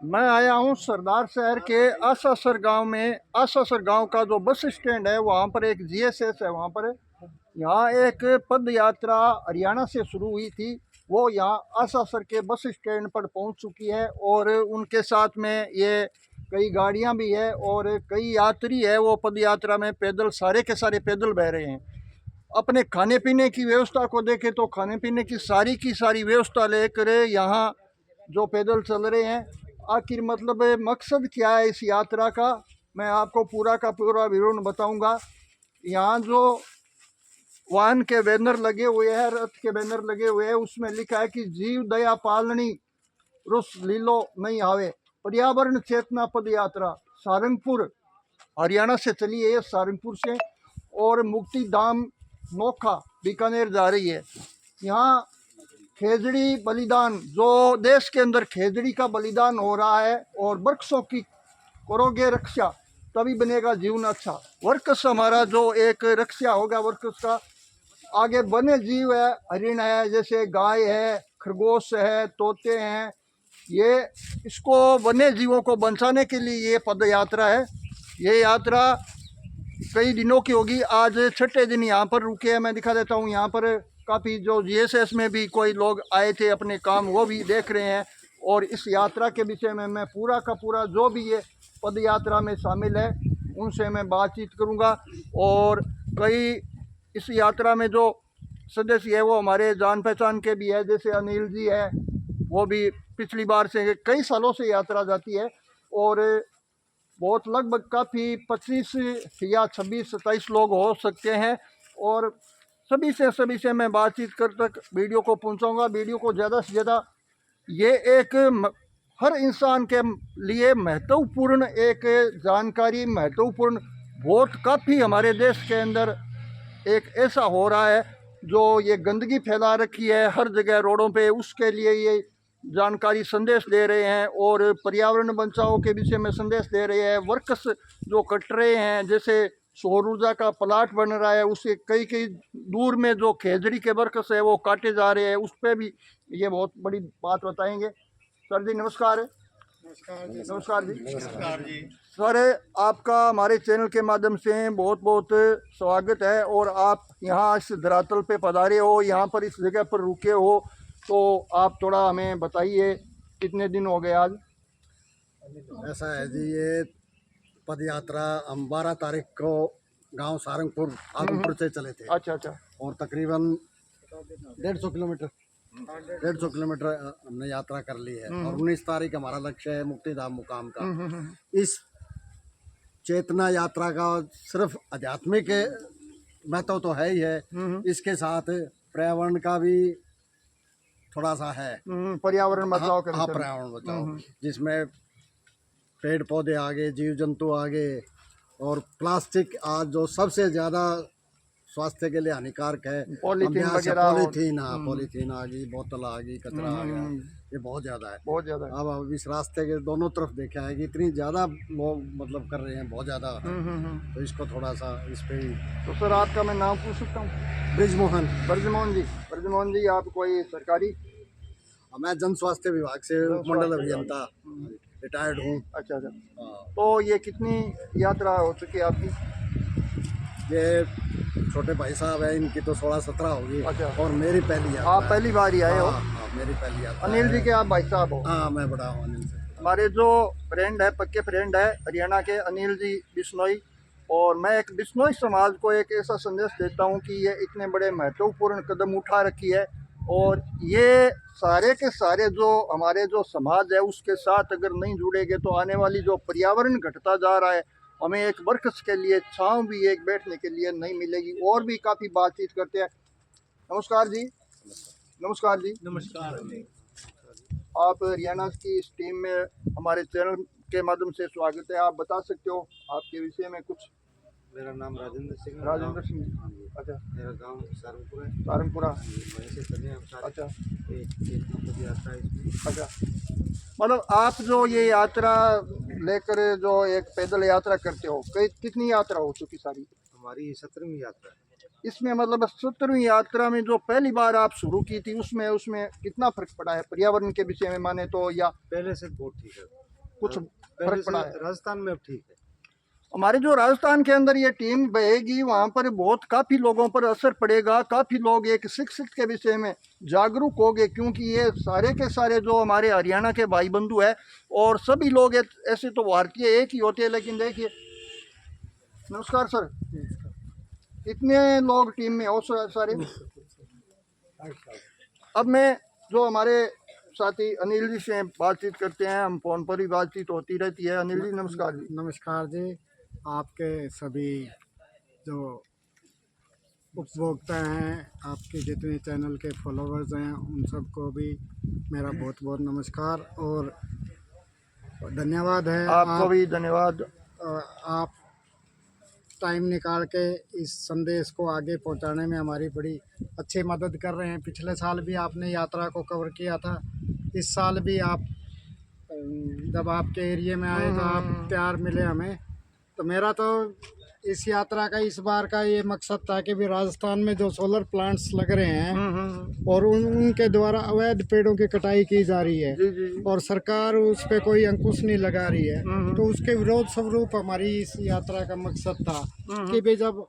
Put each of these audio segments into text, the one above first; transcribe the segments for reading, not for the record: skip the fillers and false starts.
मैं आया हूँ सरदार शहर के आसासर गांव में। आसासर गांव का जो बस स्टैंड है वहाँ पर एक जीएसएस है। वहाँ पर यहाँ एक पद यात्रा हरियाणा से शुरू हुई थी, वो यहाँ आसासर के बस स्टैंड पर पहुँच चुकी है और उनके साथ में ये कई गाड़ियाँ भी है और कई यात्री है। वो पद यात्रा में पैदल सारे के सारे पैदल बह रहे हैं। अपने खाने पीने की व्यवस्था को देखें तो खाने पीने की सारी व्यवस्था लेकर यहाँ जो पैदल चल रहे हैं। आखिर मतलब मकसद क्या है इस यात्रा का, मैं आपको पूरा का पूरा विवरण बताऊंगा। यहाँ जो वाहन के बैनर लगे हुए हैं, रथ के बैनर लगे हुए हैं, उसमें लिखा है कि जीव दया पालनी रुस लीलो नहीं आवे। पर्यावरण चेतना पद यात्रा सारंगपुर हरियाणा से चली है, सारंगपुर से, और मुक्ति धाम नोखा बीकानेर जा रही है। यहाँ खेजड़ी बलिदान, जो देश के अंदर खेजड़ी का बलिदान हो रहा है, और वृक्षों की करोगे रक्षा तभी बनेगा जीवन अच्छा। वृक्ष हमारा जो एक रक्षा होगा, वृक्ष का आगे वन्य जीव है, हरिण है, जैसे गाय है, खरगोश है, तोते हैं, ये इसको वन्य जीवों को बचाने के लिए ये पद यात्रा है। ये यात्रा कई दिनों की होगी, आज छठे दिन यहाँ पर रुके हैं। मैं दिखा देता हूँ, यहाँ पर काफ़ी जो जीएसएस में भी कोई लोग आए थे अपने काम, वो भी देख रहे हैं। और इस यात्रा के विषय में मैं पूरा का पूरा जो भी ये पद यात्रा में शामिल है उनसे मैं बातचीत करूँगा। और कई इस यात्रा में जो सदस्य है वो हमारे जान पहचान के भी है, जैसे अनिल जी है, वो भी पिछली बार से कई सालों से यात्रा जाती है। और बहुत लगभग काफ़ी 25 या 26-27 लोग हो सकते हैं। और सभी से मैं बातचीत कर तक वीडियो को पहुंचाऊंगा। वीडियो को ज़्यादा से ज़्यादा, ये एक हर इंसान के लिए महत्वपूर्ण एक जानकारी, महत्वपूर्ण बहुत काफ़ी हमारे देश के अंदर एक ऐसा हो रहा है जो ये गंदगी फैला रखी है हर जगह रोडों पे, उसके लिए ये जानकारी संदेश दे रहे हैं। और पर्यावरण बचाओ के विषय में संदेश दे रहे हैं। वृक्ष जो कट रहे हैं, जैसे सौर ऊर्जा का प्लांट बन रहा है, उससे कई कई दूर में जो खेजड़ी के वृक्ष है वो काटे जा रहे हैं, उस पर भी ये बहुत बड़ी बात बताएंगे। सर जी नमस्कार। नमस्कार जी। नमस्कार जी। सर, आपका हमारे चैनल के माध्यम से बहुत बहुत स्वागत है। और आप यहाँ इस धरातल पे पधारे हो, यहाँ पर इस जगह पर रुके हो, तो आप थोड़ा हमें बताइए कितने दिन हो गए आज? ऐसा है जी, ये पद यात्रा हम 12 तारीख को गांव सारंगपुर आदमपुर से चले थे। अच्छा अच्छा। और तकरीबन 150 किलोमीटर हमने यात्रा कर ली है। और 19 तारीख हमारा लक्ष्य है मुक्तिधाम मुकाम का। इस चेतना यात्रा का सिर्फ आध्यात्मिक महत्व तो है ही है, इसके साथ पर्यावरण का भी थोड़ा सा है। पर्यावरण बचाओ के हाँ, विषय में। पर्यावरण बचाओ, जिसमें पेड़ पौधे आगे, जीव जंतु आगे, और प्लास्टिक आज जो सबसे ज़्यादा स्वास्थ्य के लिए हानिकारक है, पॉलीथीन वगैरह, पॉलीथीन, हाँ पॉलीथीन आ गई, बोतल आ गई, कचरा आ गया, ये बहुत ज़्यादा है। बहुत ज़्यादा। अब इस रास्ते के दोनों तरफ देखा है कि इतनी ज़्यादा लोग मतलब कर रहे हैं, बहुत ज़्यादा। तो इसको थोड़ा सा इस पे ही। तो सर आपका मैं नाम पूछ सकता हूँ? ब्रिजमोहन। ब्रजमोहन जी। ब्रजमोहन जी, आप कोई सरकारी? मैं जन स्वास्थ्य विभाग से मंडल अभियंता रिटायर्ड हूँ। अच्छा अच्छा। हाँ। तो ये कितनी यात्रा हो चुकी है आपकी? ये छोटे भाई साहब है, इनकी तो 16-17 होगी। अच्छा। और मेरी पहली यात्रा आप है। पहली बार ही आए हो? हाँ, मेरी पहली यात्रा अनिल जी है। के आप भाई साहब हो? हाँ, मैं बड़ा हूँ अनिल से। हमारे जो फ्रेंड है, पक्के फ्रेंड है, हरियाणा के अनिल जी बिश्नोई। और मैं एक बिश्नोई समाज को एक ऐसा संदेश देता हूँ कि ये इतने बड़े महत्वपूर्ण कदम उठा रखी है। और ये सारे के सारे जो हमारे जो समाज है उसके साथ अगर नहीं जुड़ेंगे तो आने वाली जो पर्यावरण घटता जा रहा है, हमें एक वृक्ष के लिए छांव भी एक बैठने के लिए नहीं मिलेगी। और भी काफ़ी बातचीत करते हैं। नमस्कार जी। नमस्कार जी। नमस्कार। आप हरियाणा की इस टीम में हमारे चैनल के माध्यम से स्वागत है। आप बता सकते हो आपके विषय में कुछ? मेरा नाम राजेंद्र सिंह है। राजेंद्र सिंह। हाँ जी। अच्छा। मेरा गांव सारंगपुर है। सारंगपुरा। वहीं से चले हम सारे। अच्छा एक पद यात्रा है इसमें। अच्छा। मतलब आप जो ये यात्रा लेकर जो एक पैदल यात्रा करते हो, कई कितनी यात्रा हो चुकी सारी? हमारी 17वीं यात्रा है। इसमें मतलब 17वीं यात्रा में जो पहली बार आप शुरू की थी उसमें कितना फर्क पड़ा है पर्यावरण के विषय में माने तो? या पहले से बहुत ठीक है। कुछ पहले फर्क पड़ा से है? राजस्थान में अब ठीक है। हमारे जो राजस्थान के अंदर ये टीम बहेगी वहाँ पर बहुत काफ़ी लोगों पर असर पड़ेगा, काफ़ी लोग एक शिक्षित के विषय में जागरूक होंगे, क्योंकि ये सारे के सारे जो हमारे हरियाणा के भाई बंधु है और सभी लोग ऐसे तो भारतीय एक ही होते हैं, लेकिन देखिए, नमस्कार सर, इतने लोग टीम में हो सारे। अब मैं जो हमारे साथी अनिल जी से बातचीत करते हैं, हम फ़ोन पर ही बातचीत होती रहती है। अनिल जी नमस्कार जी। नमस्कार जी। आपके सभी जो उपभोक्ता हैं, आपके जितने चैनल के फॉलोवर्स हैं, उन सबको भी मेरा बहुत बहुत नमस्कार और धन्यवाद है। आपको भी धन्यवाद। आप टाइम निकाल के इस संदेश को आगे पहुंचाने में हमारी बड़ी अच्छी मदद कर रहे हैं। पिछले साल भी आपने यात्रा को कवर किया था, इस साल भी आप जब आपके एरिया में आए तो आप प्यार मिले हमें। तो मेरा तो इस यात्रा का इस बार का ये मकसद था कि भी राजस्थान में जो सोलर प्लांट्स लग रहे हैं और उनके द्वारा अवैध पेड़ों की कटाई की जा रही है जी जी जी। और सरकार उस पर कोई अंकुश नहीं लगा रही है, तो उसके विरोध स्वरूप हमारी इस यात्रा का मकसद था कि भाई जब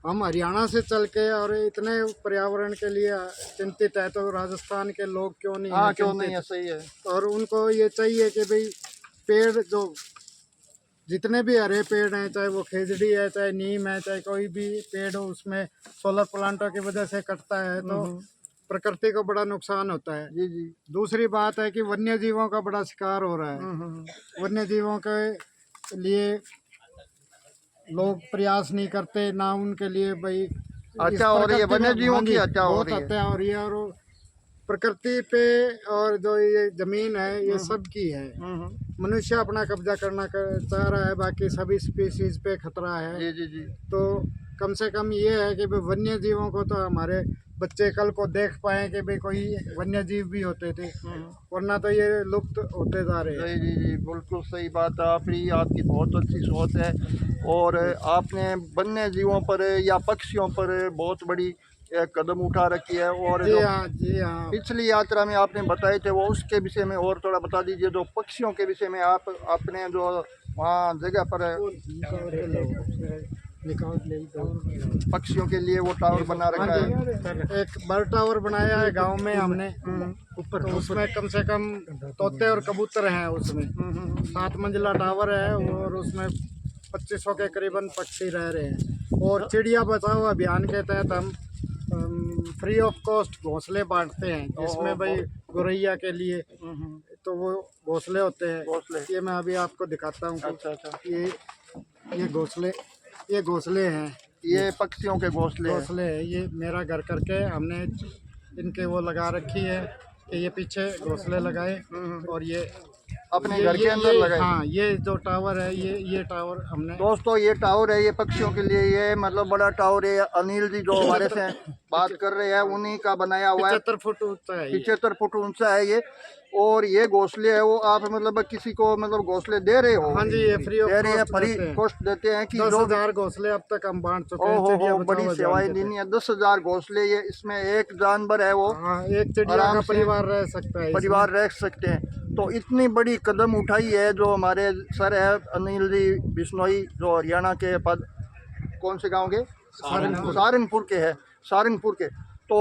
हम हरियाणा से चल के और इतने पर्यावरण के लिए चिंतित है तो राजस्थान के लोग क्यों नहीं हाँ हैं क्यों चिंतित? नहीं है, सही है। और उनको ये चाहिए कि भाई पेड़ जो जितने भी हरे पेड़ हैं, चाहे वो खेजड़ी है, चाहे नीम है, चाहे कोई भी पेड़ हो, उसमें सोलर प्लांटों की वजह से कटता है तो प्रकृति को बड़ा नुकसान होता है। जी जी। दूसरी बात है कि वन्य जीवों का बड़ा शिकार हो रहा है। वन्य जीवों के लिए लोग प्रयास नहीं करते, ना उनके लिए भाई हत्या हो रही है, वन्य जीवों की हत्या हो बहुत रही है। हत्या हो रही है और प्रकृति पे और जो ये जमीन है ये सब की है। मनुष्य अपना कब्जा करना चाह रहा है, बाकी सभी स्पीसीज पे खतरा है। जी जी जी। तो कम से कम ये है कि भाई वन्य जीवों को तो हमारे बच्चे कल को देख पाए कि भाई कोई वन्य जीव भी होते थे, वरना तो ये लुप्त होते जा रहे हैं। जी जी जी, बिल्कुल सही बात है आपकी बहुत अच्छी सोच है और आपने वन्य जीवों पर या पक्षियों पर बहुत बड़ी एक कदम उठा रखी है। और जी जो हाँ, जी हाँ। पिछली यात्रा में आपने बताए थे वो उसके विषय में और थोड़ा बता दीजिए, जो पक्षियों के विषय में आप अपने जो वहाँ जगह पर पक्षियों के लिए वो टावर बना रखा है। एक बर्ड टावर बनाया है गांव में हमने ऊपर, तो उसमें कम से कम तोते और कबूतर हैं। उसमें 7 मंजिला टावर है और उसमें 2500 के करीबन पक्षी रह रहे हैं। और चिड़िया बचाओ अभियान के तहत हम फ्री ऑफ कॉस्ट घोंसले बांटते हैं, जिसमें भाई गौरैया के लिए तो वो घोंसले होते हैं। घोंसले। ये मैं अभी आपको दिखाता हूँ। अच्छा अच्छा। ये घोंसले हैं, ये पक्षियों के घोंसले हैं। घोंसले है। ये मेरा घर करके हमने इनके वो लगा रखी है कि ये पीछे घोंसले लगाए और ये अपने घर के अंदर लगाए। हाँ, ये जो टावर है ये टावर हमने दोस्तों ये टावर है, ये पक्षियों के लिए, ये मतलब बड़ा टावर है। अनिल जी जो हमारे से बात कर रहे हैं उन्हीं का बनाया हुआ है। 75 फुट ऊंचा है। 75 फुट ऊंचा है ये। और ये घोंसले है वो आप मतलब किसी को मतलब घोंसले दे रहे हो? हाँ जी, ये फ्री ऑफ दे रहे हैं, कॉस्ट फ्री कॉस्ट देते हैं कि 10,000 घोंसले अब तक हम बांट चुके हैं। ओहो चिड़िया हो, बचाओ बड़ी अभियान सेवाएं के देनी है। 10,000 घोंसले, ये इसमें एक जानवर है वो हाँ, एक चिड़िया का आराम से परिवार रह सकता है। परिवार रह सकते हैं। तो इतनी बड़ी कदम उठाई है जो हमारे सर है अनिल जी बिश्नोई, जो हरियाणा के पद कौन से गांव के? सारंगपुर के है, सारंगपुर के। तो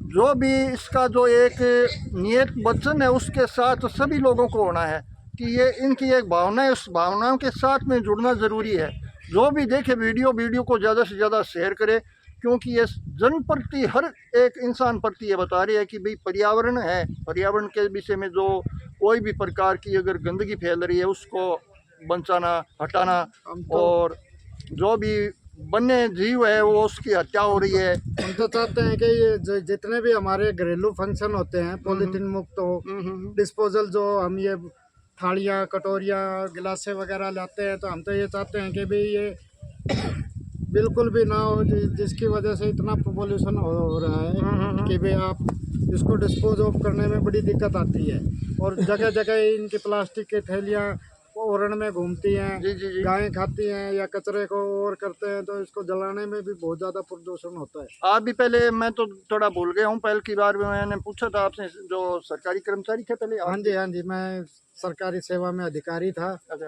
जो भी इसका जो एक नियत वचन है उसके साथ सभी लोगों को होना है कि ये इनकी एक भावना है, उस भावनाओं के साथ में जुड़ना ज़रूरी है। जो भी देखे वीडियो को ज़्यादा से ज़्यादा शेयर करे, क्योंकि ये जन प्रति हर एक इंसान प्रति ये बता रही है कि भाई पर्यावरण है, पर्यावरण के विषय में जो कोई भी प्रकार की अगर गंदगी फैल रही है उसको बचाना, हटाना, और जो भी वन्य जीव है वो उसकी हत्या हो रही है। हम तो चाहते हैं कि ये जितने भी हमारे घरेलू फंक्शन होते हैं पॉलीथीन मुक्त हो, डिस्पोजल जो हम ये थालियाँ कटोरियाँ गिलासें वगैरह लाते हैं, तो हम तो ये चाहते हैं कि भाई ये बिल्कुल भी ना हो, जिसकी वजह से इतना पॉल्यूशन हो रहा है कि भाई आप इसको डिस्पोज ऑफ करने में बड़ी दिक्कत आती है। और जगह जगह इनकी प्लास्टिक की थैलियाँ ओरण में घूमती हैं, जी जी जी। गायें खाती हैं या कचरे को और करते हैं, तो इसको जलाने में भी बहुत ज़्यादा प्रदूषण होता है। आप भी पहले, मैं तो थोड़ा भूल गया हूँ, पहले की बार में मैंने पूछा था आपसे, जो सरकारी कर्मचारी थे पहले हाँ जी, मैं सरकारी सेवा में अधिकारी था। अच्छा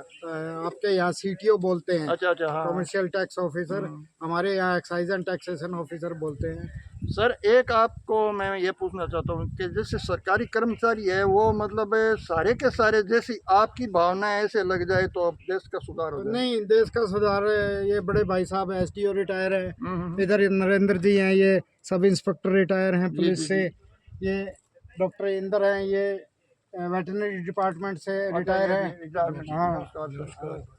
आपके यहाँ CTO बोलते हैं, अच्छा अच्छा हाँ कमर्शियल टैक्स ऑफिसर, हमारे यहाँ एक्साइज एंड टैक्सेशन ऑफिसर बोलते हैं। सर एक आपको मैं ये पूछना चाहता हूँ कि जैसे सरकारी कर्मचारी है वो मतलब सारे के सारे जैसी आपकी भावना ऐसे लग जाए तो अब देश का सुधार हो जाए। नहीं, देश का सुधार ये बड़े भाई साहब SDO रिटायर है, हम्म। इधर नरेंद्र जी हैं, ये सब इंस्पेक्टर रिटायर हैं पुलिस जी, से, ये डॉक्टर इंदर हैं, ये वेटरनरी डिपार्टमेंट से रिटायर है। हाँ,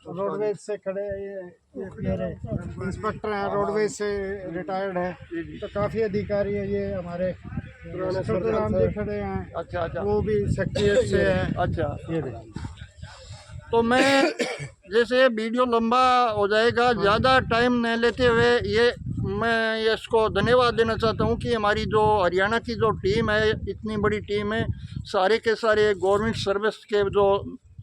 रोडवेज से खड़े हैं, ये मेरे इंस्पेक्टर हैं, रोडवेज से रिटायर्ड है। तो काफ़ी अधिकारी है, ये हमारे राम जी खड़े हैं, अच्छा अच्छा वो भी सेक्रेटरीट से है। अच्छा ये देखिए। तो मैं जैसे वीडियो लंबा हो जाएगा, ज़्यादा टाइम नहीं लेते हुए मैं इसको धन्यवाद देना चाहता हूँ कि हमारी जो हरियाणा की जो टीम है, इतनी बड़ी टीम है, सारे के सारे गवर्नमेंट सर्विस के जो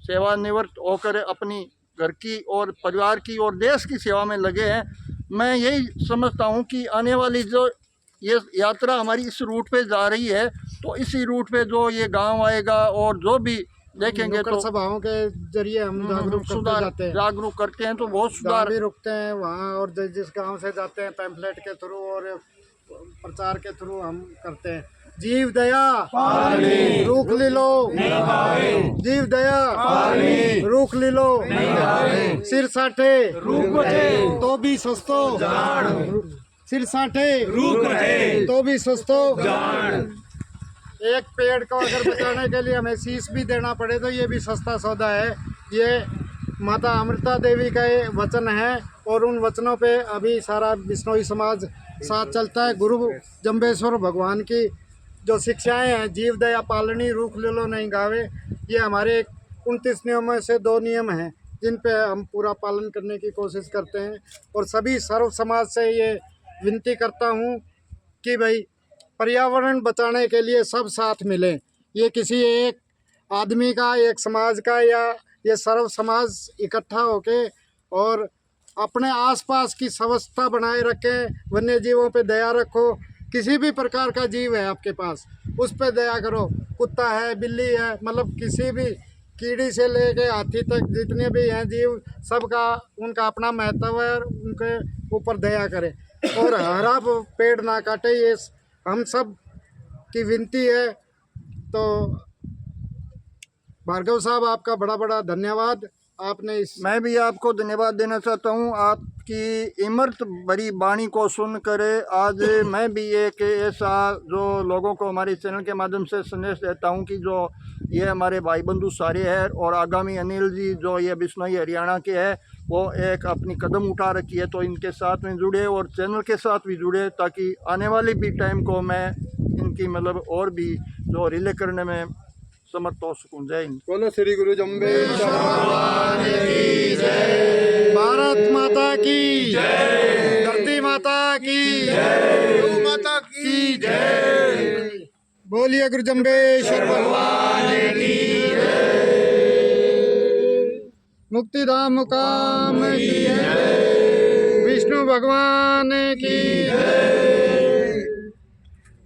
सेवानिवृत्त होकर अपनी घर की और परिवार की और देश की सेवा में लगे हैं। मैं यही समझता हूँ कि आने वाली जो ये यात्रा हमारी इस रूट पे जा रही है, तो इसी रूट पे जो ये गांव आएगा और जो भी देखेंगे नुक्कड़ तो सभाओं के जरिए हम जागरूक करते जाते हैं, जागरूक करते हैं, तो बहुत जहाँ सुधार भी रुकते हैं वहाँ, और जिस गांव से जाते हैं पैम्फलेट के थ्रू और प्रचार के थ्रू हम करते हैं। जीव दया रूख लीलो, जीव दया रूख लीलो, सिर साठे तो भी सस्तो, सिर साठे तो भी सस्तो। एक पेड़ को अगर बचाने के लिए हमें शीश भी देना पड़े तो ये भी सस्ता सौदा है। ये माता अमृता देवी का ये वचन है, और उन वचनों पे अभी सारा बिश्नोई समाज साथ चलता है। गुरु जम्बेश्वर भगवान की जो शिक्षाएं हैं, जीव दया पालनी रूख ले लो नहीं गावे, ये हमारे 29 नियमों से 2 नियम हैं जिन पे हम पूरा पालन करने की कोशिश करते हैं। और सभी सर्व समाज से ये विनती करता हूँ कि भाई पर्यावरण बचाने के लिए सब साथ मिलें। ये किसी एक आदमी का, एक समाज का, या ये सर्व समाज इकट्ठा होके और अपने आसपास की स्वच्छता बनाए रखें, वन्य जीवों पे दया रखो। किसी भी प्रकार का जीव है आपके पास, उस पे दया करो। कुत्ता है, बिल्ली है, मतलब किसी भी कीड़ी से लेके हाथी तक जितने भी हैं जीव, सबका उनका अपना महत्व है, उनके ऊपर दया करें और हरा पेड़ ना काटे। ये हम सब की विनती है। तो भार्गव साहब, आपका बड़ा बड़ा धन्यवाद। आपने इस मैं भी आपको धन्यवाद देना चाहता हूँ, आपकी इमर्त भरी वाणी को सुनकर आज मैं भी एक ऐसा जो लोगों को हमारे चैनल के माध्यम से संदेश देता हूँ कि जो ये हमारे भाई बंधु सारे हैं और आगामी अनिल जी जो ये बिश्नोई हरियाणा के हैं, वो एक अपनी कदम उठा रखी है, तो इनके साथ में जुड़े और चैनल के साथ भी जुड़े, ताकि आने वाली भी टाइम को मैं इनकी मतलब और भी जो रिले करने में समर्थ हो सकूँ। जय हिंद। बोलो श्री गुरु जम्बेश्वर भारत माता की जय, धरती माता की जय, गौ माता की जय, बोलिए गुरु जम्बेश्वर भगवान की जय, मुक्तिधाम मुकाम की जय, विष्णु भगवान की जय।